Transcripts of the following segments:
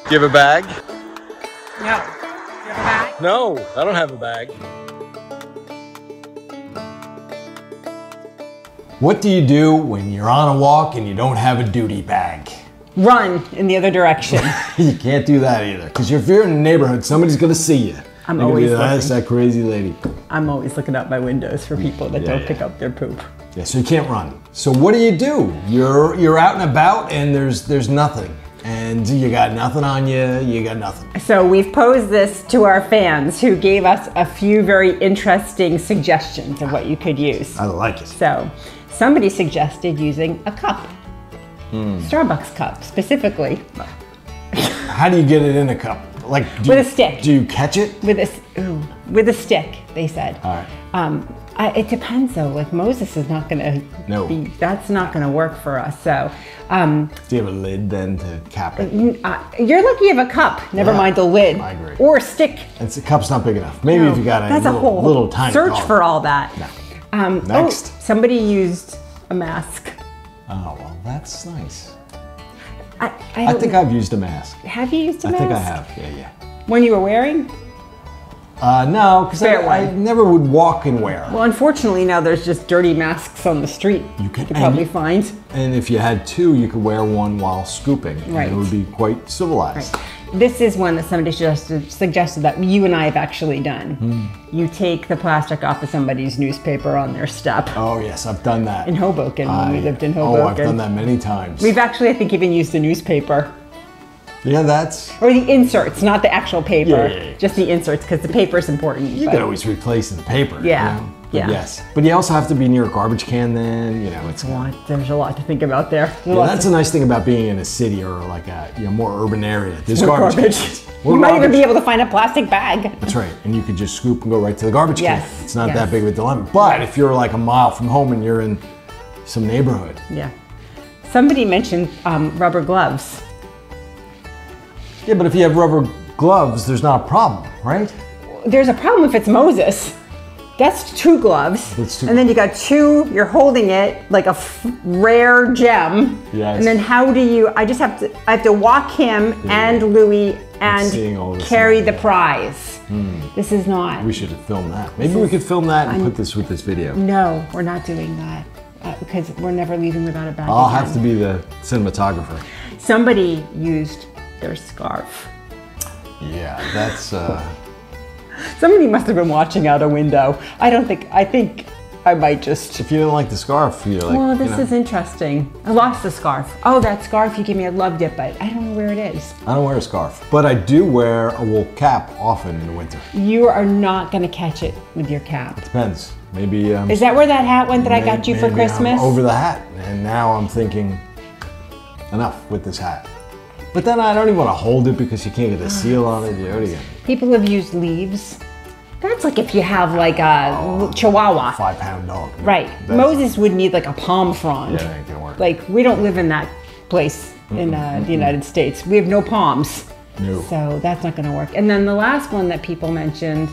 Do you have a bag? No. Do you have a bag? No, I don't have a bag. What do you do when you're on a walk and you don't have a duty bag? Run in the other direction. You can't do that either, because if you're in a neighborhood, somebody's gonna see you. I'm always looking. That's that crazy lady. I'm always looking out my windows for people that don't pick up their poop. Yeah, so you can't run. So what do? You're out and about and there's nothing. And you got nothing on you, you got nothing. So we've posed this to our fans who gave us a few very interesting suggestions of what you could use. I like it. So somebody suggested using a cup. Starbucks cup, specifically. How do you get it in a cup? Like with a stick. Do you catch it? With a stick, they said. All right. It depends though. Like Moses is not gonna be. That's not gonna work for us. So. Do you have a lid then to cap it? You're lucky you have a cup. Never mind the lid. I agree. Or a stick. And the cup's not big enough. Maybe if you got that's a whole little tiny search dog. for all that. No. Next. Oh, somebody used a mask. Oh well, that's nice. I think I've used a mask. Have you used a mask? I think I have. Yeah. When you were wearing? No, because I never would walk and wear. Well, unfortunately now there's just dirty masks on the street. You could probably find. And if you had two, you could wear one while scooping. Right. And it would be quite civilized. Right. This is one that somebody suggested that you and I have actually done. You take the plastic off of somebody's newspaper on their step. Oh yes, I've done that. In Hoboken, when we lived in Hoboken. Oh, I've done that many times. We've actually, I think, even used the newspaper. Yeah, that's... Or the inserts, not the actual paper. Yeah. Just the inserts, because the paper is important. You can always replace the paper. Yeah. You know? Yeah. Yes. But you also have to be near a garbage can then, you know, it's... There's a lot to think about there. Yeah, that's a nice thing about being in a city or like a more urban area. There's garbage cans. You might even be able to find a plastic bag. That's right. And you could just scoop and go right to the garbage can. It's not that big of a dilemma. But if you're like a mile from home and you're in some neighborhood. Yeah. Somebody mentioned rubber gloves. Yeah, but if you have rubber gloves, there's not a problem, right? There's a problem if it's Moses. That's two gloves. And then you got two, you're holding it like a rare gem. Yes. And then how do you, I have to walk him and Louis and carry the prize. This is not. We should have filmed that. Maybe we could film that and put this with this video. No, we're not doing that because we're never leaving without a bag. I'll have to be the cinematographer. Somebody used their scarf. Yeah, that's... Somebody must have been watching out a window. I think I might just... If you didn't like the scarf, you're like, well, this is interesting. I lost the scarf. Oh, that scarf you gave me, I loved it, but I don't know where it is. I don't wear a scarf, but I do wear a wool cap often in the winter. You are not going to catch it with your cap. It depends. Maybe... is that where that hat went that I got you for Christmas? I'm over the hat, and now I'm thinking, enough with this hat. But then I don't even want to hold it because you can't get the seal on it. Again. People have used leaves. That's like if you have like a Chihuahua. 5-pound dog. Right. Moses would need like a palm frond. Yeah, that ain't gonna work. Like we don't live in that place in the United States. We have no palms. No. So that's not going to work. And then the last one that people mentioned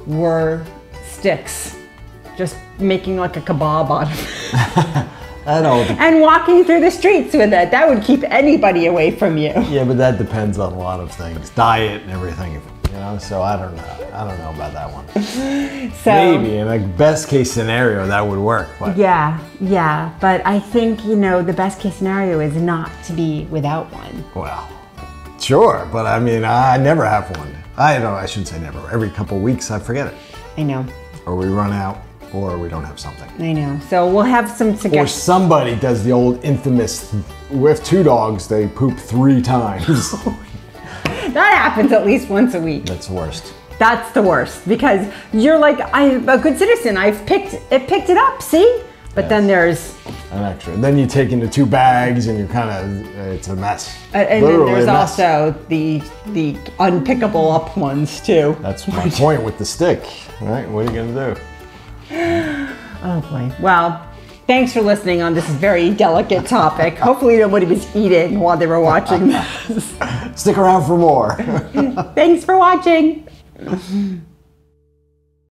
were sticks. Just making like a kebab out of it. And walking through the streets with it. That would keep anybody away from you. Yeah, but that depends on a lot of things. Diet and everything, you know, so I don't know. I don't know about that one. So, maybe in a best case scenario that would work. But. Yeah. But I think, you know, the best case scenario is not to be without one. Well, sure. But I mean, I never have one. I shouldn't say never. Every couple of weeks I forget it. I know. Or we run out. Or we don't have something. I know. So we'll have some suggestions. Or somebody does the old infamous, with 2 dogs, they poop 3 times. That happens at least once a week. That's the worst. That's the worst because you're like, I'm a good citizen. I've picked it up, see? But then there's an extra. And then you take into 2 bags and you're kind of, it's a mess. And then there's also the unpickable up ones too. That's my point with the stick, right? What are you gonna do? Oh boy. Well, thanks for listening on this very delicate topic. Hopefully nobody was eating while they were watching this. Stick around for more. Thanks for watching.